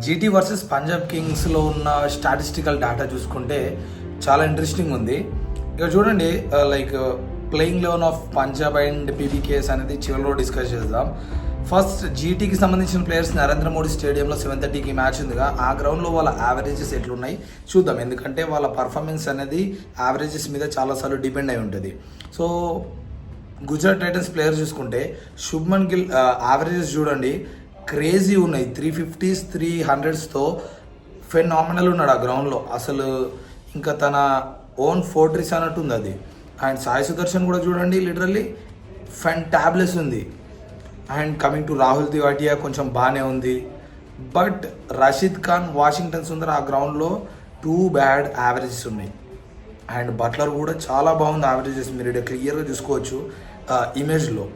GT versus Punjab కింగ్స్లో ఉన్న statistical data చూసుకుంటే చాలా ఇంట్రెస్టింగ్ ఉంది. ఇక చూడండి, like playing eleven of Punjab and PBKS అనేది చివరిలో డిస్కస్ చేద్దాం. ఫస్ట్ జీటీకి సంబంధించిన ప్లేయర్స్ నరేంద్ర మోడీ స్టేడియంలో 7:30కి మ్యాచ్ ఉందిగా. ఆ గ్రౌండ్లో వాళ్ళ యావరేజెస్ ఎట్లున్నాయి చూద్దాం, ఎందుకంటే వాళ్ళ పర్ఫార్మెన్స్ అనేది యావరేజెస్ మీద చాలాసార్లు డిపెండ్ అయి ఉంటుంది. సో గుజరాత్ టైటన్స్ ప్లేయర్ చూసుకుంటే శుభ్మన్ గిల్ యావరేజెస్ చూడండి, క్రేజీ ఉన్నాయి. 350s 300sతో ఫెనామినల్ ఉన్నాడు ఆ గ్రౌండ్లో. అసలు ఇంకా తన ఓన్ ఫోర్ట్రెస్ అన్నట్టు ఉంది అది. అండ్ సాయి సుదర్శన్ కూడా చూడండి, లిటరల్లీ ఫెంటాబ్లెస్ ఉంది. And coming to Rahul Tewatia కొంచెం బాగానే ఉంది. బట్ రషీద్ ఖాన్, వాషింగ్టన్ సుందర్ ఆ గ్రౌండ్లో 2 బ్యాడ్ యావరేజెస్ ఉన్నాయి. అండ్ బట్లర్ కూడా చాలా బాగుంది యావరేజెస్, మీరు ఇక్కడ క్లియర్గా చూసుకోవచ్చు ఇమేజ్లో.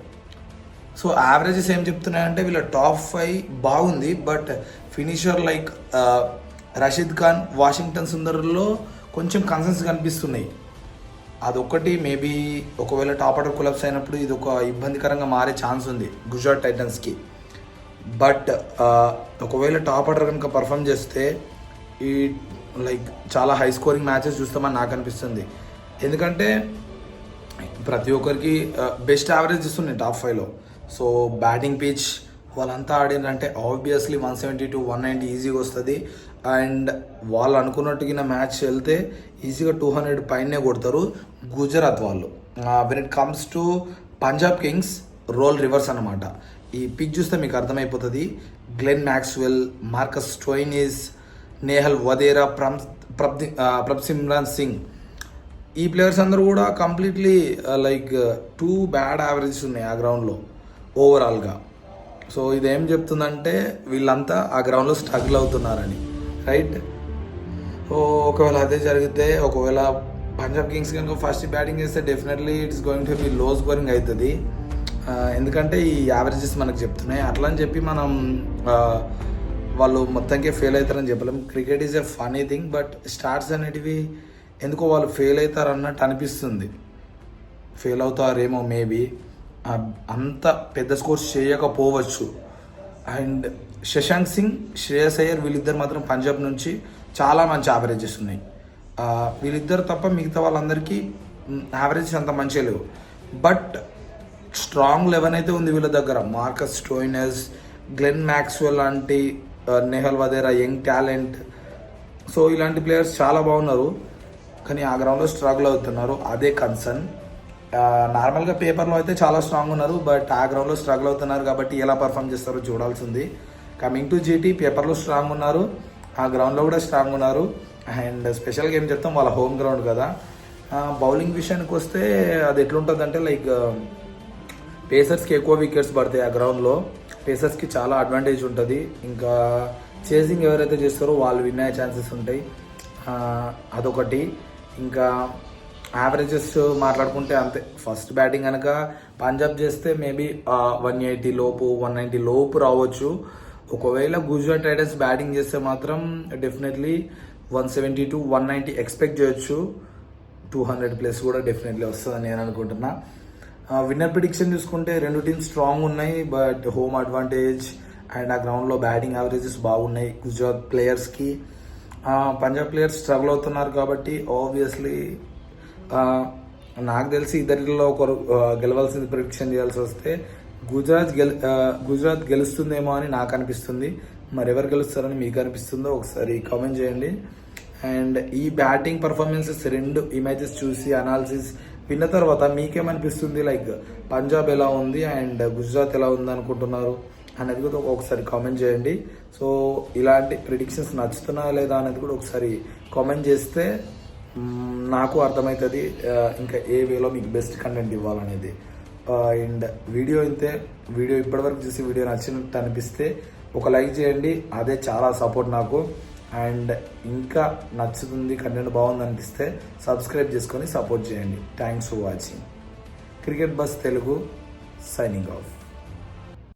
సో యావరేజెస్ ఏం చెప్తున్నాయంటే వీళ్ళ టాప్ 5 బాగుంది, but finisher like Rashid Khan, Washington సుందర్లో కొంచెం కన్సర్న్స్ కనిపిస్తున్నాయి. అదొక్కటి మేబీ ఒకవేళ టాప్ ఆర్డర్ కొలాప్స్ అయినప్పుడు ఇది ఒక ఇబ్బందికరంగా మారే ఛాన్స్ ఉంది గుజరాత్ టైటన్స్కి. బట్ ఒకవేళ టాప్ ఆర్డర్ కనుక పర్ఫామ్ చేస్తే ఈ లైక్ చాలా హై స్కోరింగ్ మ్యాచెస్ చూస్తామని నాకు అనిపిస్తుంది. ఎందుకంటే ప్రతి ఒక్కరికి బెస్ట్ యావరేజ్ ఇస్తున్నాయి టాప్ 5లో. సో బ్యాటింగ్ పిచ్ వాళ్ళంతా ఆడిందంటే ఆబ్వియస్లీ 170 to 190 ఈజీగా వస్తుంది. అండ్ వాళ్ళు అనుకున్నట్టుగా మ్యాచ్ వెళ్తే ఈజీగా 200 పైనే కొడతారు గుజరాత్ వాళ్ళు. When it comes to Punjab Kings role reverse అనమాట. ఈ పిచ్ చూస్తే మీకు అర్థమైపోతుంది. Glenn Maxwell, Marcus Stoinis, Nehal Wadhera, Prabhsimran Singh, ఈ ప్లేయర్స్ అందరూ కూడా కంప్లీట్లీ లైక్ 2 బ్యాడ్ యావరేజెస్ ఉన్నాయి ఆ గ్రౌండ్లో ఓవరాల్గా. సో ఇదేం చెప్తుందంటే వీళ్ళంతా ఆ గ్రౌండ్లో స్ట్రగుల్ అవుతున్నారని, రైట్? సో ఒకవేళ అదే జరిగితే, ఒకవేళ పంజాబ్ కింగ్స్ కనుక ఫస్ట్ బ్యాటింగ్ చేస్తే definitely it's going to be లో స్కోరింగ్ అవుతుంది. ఎందుకంటే ఈ యావరేజెస్ మనకు చెప్తున్నాయి. అట్లా అని చెప్పి మనం వాళ్ళు మొత్తానికి ఫెయిల్ అవుతారని చెప్పలేం. Cricket is a funny thing, but starts అనేటివి ఎందుకో వాళ్ళు ఫెయిల్ అవుతారు అన్నట్టు అనిపిస్తుంది. ఫెయిల్ అవుతారేమో మేబీ, అంత పెద్ద స్కోర్స్ చేయకపోవచ్చు. అండ్ శశాంక్ సింగ్, శ్రేయస్ అయ్యర్ వీళ్ళిద్దరు మాత్రం పంజాబ్ నుంచి చాలా మంచి యావరేజెస్ ఉన్నాయి. వీళ్ళిద్దరు తప్ప మిగతా వాళ్ళందరికీ యావరేజెస్ అంత మంచిగా లేవు. బట్ స్ట్రాంగ్ 11 అయితే ఉంది వీళ్ళ దగ్గర. మార్కస్ స్టోయినస్, గ్లెన్ మ్యాక్స్వెల్ లాంటి, Nehal Wadhera young talent. So ఇలాంటి ప్లేయర్స్ చాలా బాగున్నారు, కానీ ఆ గ్రౌండ్లో స్ట్రగుల్ అవుతున్నారు. అదే కన్సర్న్. నార్మల్గా పేపర్లో అయితే చాలా స్ట్రాంగ్ ఉన్నారు, బట్ ఆ గ్రౌండ్లో స్ట్రగుల్ అవుతున్నారు కాబట్టి ఎలా పర్ఫామ్ చేస్తారో చూడాల్సింది. కమింగ్ టు జీటీ, పేపర్లో స్ట్రాంగ్ ఉన్నారు, ఆ గ్రౌండ్లో కూడా స్ట్రాంగ్ ఉన్నారు. అండ్ స్పెషల్గా ఏం చెప్తాం, వాళ్ళ హోమ్ గ్రౌండ్ కదా. బౌలింగ్ విషయానికి వస్తే అది ఎట్లుంటుంది అంటే లైక్ పేసర్స్కి ఎక్కువ వికెట్స్ పడతాయి ఆ గ్రౌండ్లో. పేసర్స్కి చాలా అడ్వాంటేజ్ ఉంటుంది. ఇంకా చేసింగ్ ఎవరైతే చేస్తారో వాళ్ళు విన్ అయ్యే ఛాన్సెస్ ఉంటాయి, అదొకటి. ఇంకా యావరేజెస్ మాట్లాడుకుంటే అంతే. ఫస్ట్ బ్యాటింగ్ కనుక పంజాబ్ చేస్తే మేబీ 180 లోపు 190 లోపు రావచ్చు. ఒకవేళ గుజరాత్ టైటన్స్ బ్యాటింగ్ చేస్తే మాత్రం డెఫినెట్లీ 170 to 190 ఎక్స్పెక్ట్ చేయొచ్చు. 200+ కూడా డెఫినెట్లీ వస్తుందని నేను అనుకుంటున్నా. విన్నర్ ప్రిడిక్షన్ చూసుకుంటే రెండు టీమ్స్ స్ట్రాంగ్ ఉన్నాయి, బట్ హోమ్ అడ్వాంటేజ్ అండ్ ఆ గ్రౌండ్లో బ్యాటింగ్ యావరేజెస్ బాగున్నాయి గుజరాత్ ప్లేయర్స్కి. పంజాబ్ ప్లేయర్స్ స్ట్రగుల్ అవుతున్నారు కాబట్టి ఆబ్వియస్లీ నాకు తెలిసి ఇద్దరిలో ఒకరు గెలవాల్సింది ప్రిడిక్షన్ చేయాల్సి వస్తే గుజరాత్ గెలుస్తుందేమో అని నాకు అనిపిస్తుంది. మరి ఎవరు గెలుస్తారని మీకు అనిపిస్తుందో ఒకసారి కామెంట్ చేయండి. అండ్ ఈ బ్యాటింగ్ పర్ఫార్మెన్సెస్ రెండు ఇమేజెస్ చూసి అనాలిసిస్ విన్న తర్వాత మీకేమనిపిస్తుంది, లైక్ పంజాబ్ ఎలా ఉంది అండ్ గుజరాత్ ఎలా ఉంది అనుకుంటున్నారు అనేది కూడా ఒకసారి కామెంట్ చేయండి. సో ఇలాంటి ప్రిడిక్షన్స్ నచ్చుతున్నాయా లేదా అనేది కూడా ఒకసారి కామెంట్ చేస్తే నాకు అర్థమవుతుంది ఇంకా ఏ వేలో మీకు బెస్ట్ కంటెంట్ ఇవ్వాలనేది. అండ్ వీడియో ఇప్పటివరకు చూసి వీడియో నచ్చినట్టు అనిపిస్తే ఒక లైక్ చేయండి, అదే చాలా సపోర్ట్ నాకు. అండ్ ఇంకా నచ్చుతుంది, కంటెంట్ బాగుంది అనిపిస్తే సబ్స్క్రైబ్ చేసుకొని సపోర్ట్ చేయండి. Thanks for watching. Cricket bus Telugu signing off.